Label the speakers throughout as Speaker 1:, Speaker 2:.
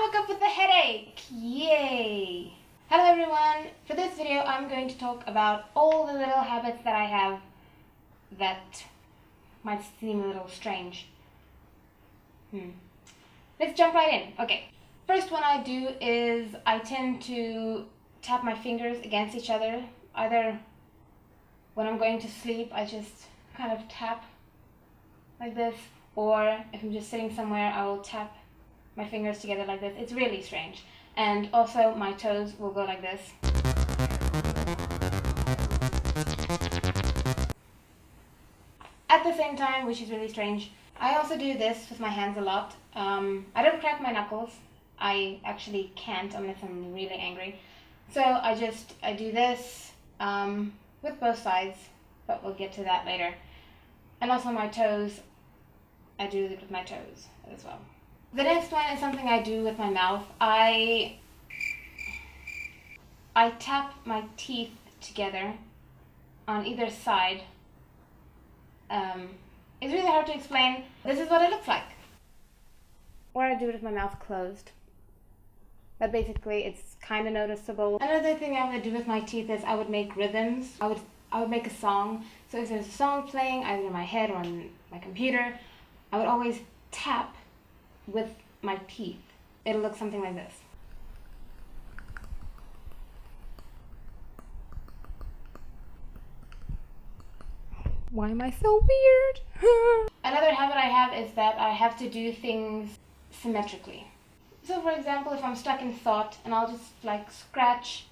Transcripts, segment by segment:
Speaker 1: woke up with a headache! Yay! Hello everyone! For this video I'm going to talk about all the little habits that I have that might seem a little strange. Let's jump right in. Okay, first one I do is I tend to tap my fingers against each other. Either when I'm going to sleep I just kind of tap like this, or if I'm just sitting somewhere I will tap my fingers together like this. It's really strange. And also my toes will go like this. At the same time, which is really strange. I also do this with my hands a lot. I don't crack my knuckles. I actually can't unless I'm really angry. So I do this with both sides, but we'll get to that later. And also my toes, I do it with my toes as well. The next one is something I do with my mouth. I tap my teeth together on either side. It's really hard to explain. This is what it looks like. Or I do it with my mouth closed. But basically it's kind of noticeable. Another thing I would do with my teeth is I would make rhythms. I would make a song. So if there's a song playing either in my head or on my computer, I would always tap with my teeth. It'll look something like this. Why am I so weird? Another habit I have is that I have to do things symmetrically. So for example, if I'm stuck in thought and I'll just like scratch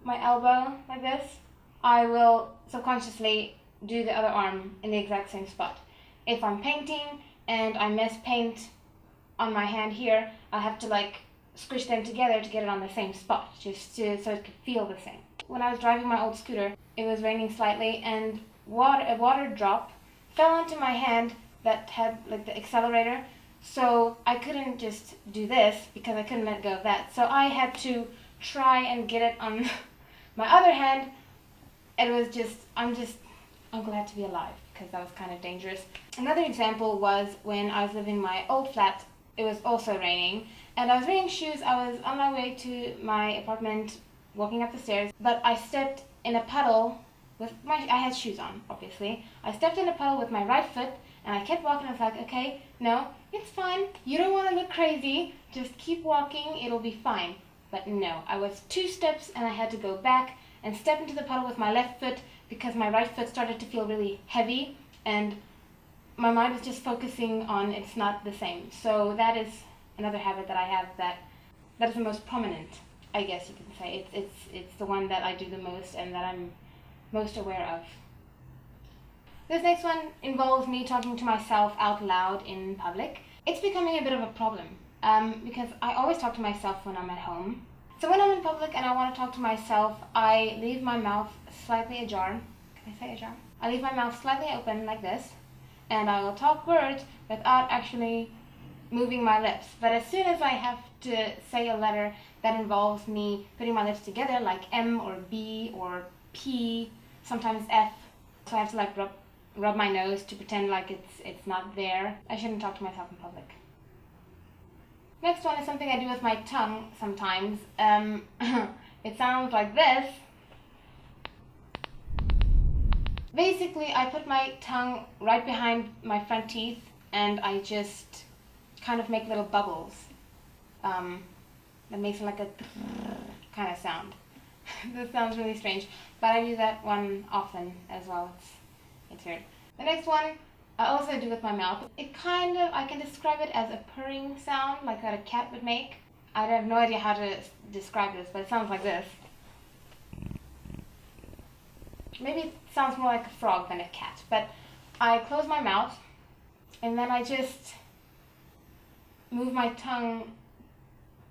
Speaker 1: my elbow like this, I will subconsciously do the other arm in the exact same spot. If I'm painting and I miss paint on my hand here, I have to like squish them together to get it on the same spot, so it could feel the same. When I was driving my old scooter, it was raining slightly and a water drop fell onto my hand that had like the accelerator, so I couldn't just do this because I couldn't let go of that. So I had to try and get it on my other hand. It was just, I'm glad to be alive because that was kind of dangerous. Another example was when I was living in my old flat. It was also raining and I was wearing shoes. I was on my way to my apartment walking up the stairs, but I stepped in a puddle with I had shoes on, obviously. I stepped in a puddle with my right foot and I kept walking. I was like, okay, no, it's fine. You don't want to look crazy. Just keep walking. It'll be fine. But no, I was 2 steps and I had to go back and step into the puddle with my left foot because my right foot started to feel really heavy and my mind was just focusing on it's not the same. So that is another habit that I have that is the most prominent, I guess you can say. It's the one that I do the most and that I'm most aware of. This next one involves me talking to myself out loud in public. It's becoming a bit of a problem because I always talk to myself when I'm at home. So when I'm in public and I want to talk to myself, I leave my mouth slightly ajar. Can I say ajar? I leave my mouth slightly open like this, and I will talk words without actually moving my lips. But as soon as I have to say a letter that involves me putting my lips together, like M or B or P, sometimes F, so I have to like rub my nose to pretend like it's not there. I shouldn't talk to myself in public. Next one is something I do with my tongue sometimes. It sounds like this. Basically, I put my tongue right behind my front teeth and I just kind of make little bubbles. That makes like a kind of sound. This sounds really strange, but I do that one often as well. It's weird. The next one I also do with my mouth. I can describe it as a purring sound, like that a cat would make. I have no idea how to describe this, but it sounds like this. Maybe it sounds more like a frog than a cat, but I close my mouth and then I just move my tongue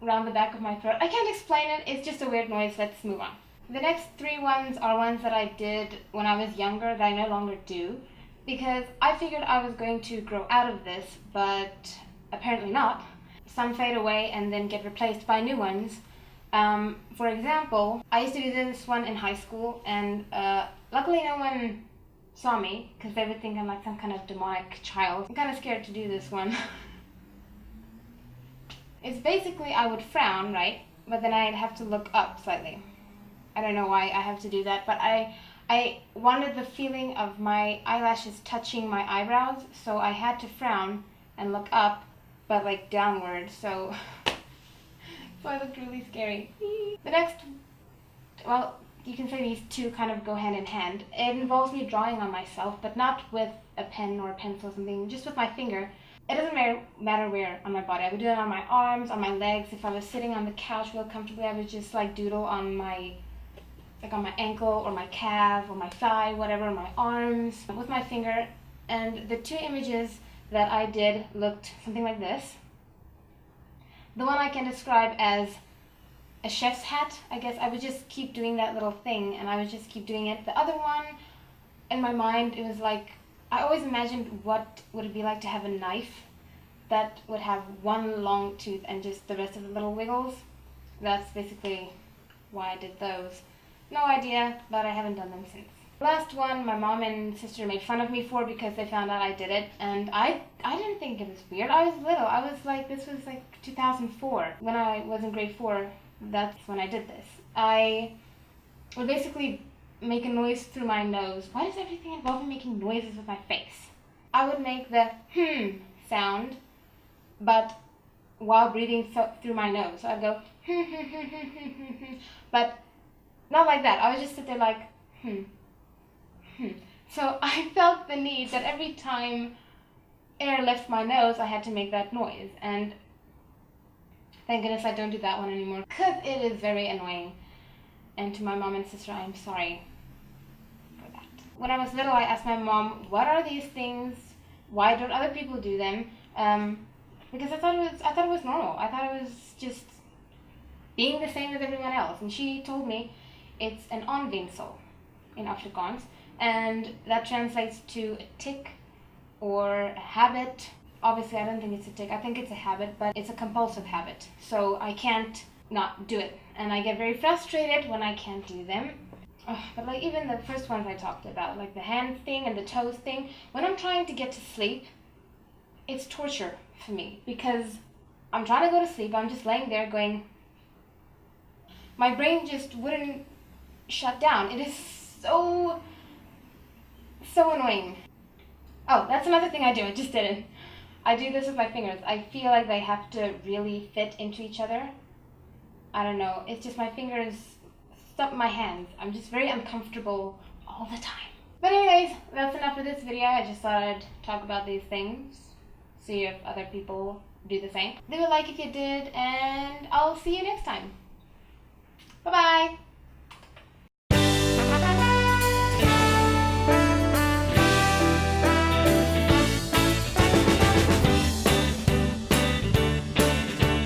Speaker 1: around the back of my throat. I can't explain it, it's just a weird noise. Let's move on. The next 3 ones are ones that I did when I was younger that I no longer do because I figured I was going to grow out of this, but apparently not. Some fade away and then get replaced by new ones. For example, I used to do this one in high school and luckily no one saw me because they would think I'm like some kind of demonic child. I'm kind of scared to do this one. It's basically I would frown, right? But then I'd have to look up slightly. I don't know why I have to do that, but I wanted the feeling of my eyelashes touching my eyebrows, so I had to frown and look up, but like downward, so I looked really scary. The next, well, you can say these two kind of go hand in hand. It involves me drawing on myself, but not with a pen or a pencil or something, just with my finger. It doesn't matter where on my body. I would do it on my arms, on my legs. If I was sitting on the couch real comfortably, I would just like doodle on my, like on my ankle or my calf or my thigh, whatever, my arms, with my finger. And the two images that I did looked something like this. The one I can describe as a chef's hat, I guess. I would just keep doing that little thing and I would just keep doing it. The other one, in my mind, it was like, I always imagined what would it be like to have a knife that would have one long tooth and just the rest of the little wiggles. That's basically why I did those. No idea, but I haven't done them since. Last one, my mom and sister made fun of me for because they found out I did it, and I didn't think it was weird. I was little. I was like, this was like 2004. When I was in grade 4, that's when I did this. I would basically make a noise through my nose. Why does everything involve me making noises with my face? I would make the sound, but while breathing through my nose. So I'd go but not like that. I would just sit there like So I felt the need that every time air left my nose, I had to make that noise. And thank goodness I don't do that one anymore, because it is very annoying. And to my mom and sister, I'm sorry for that. When I was little, I asked my mom, what are these things? Why don't other people do them? Because I thought it was normal. I thought it was just being the same as everyone else. And she told me it's an aanwensel in Afrikaans, and that translates to a tic or a habit. Obviously, I don't think it's a tic. I think it's a habit, but it's a compulsive habit. So I can't not do it. And I get very frustrated when I can't do them. But like even the first ones I talked about, like the hand thing and the toes thing, when I'm trying to get to sleep, it's torture for me because I'm trying to go to sleep. I'm just laying there going, my brain just wouldn't shut down. It is so annoying. Oh, that's another thing I do. I just didn't. I do this with my fingers. I feel like they have to really fit into each other. I don't know. It's just my fingers stop my hands. I'm just very uncomfortable all the time. But anyways, that's enough for this video. I just thought I'd talk about these things. See if other people do the same. Leave a like if you did, and I'll see you next time. Bye-bye.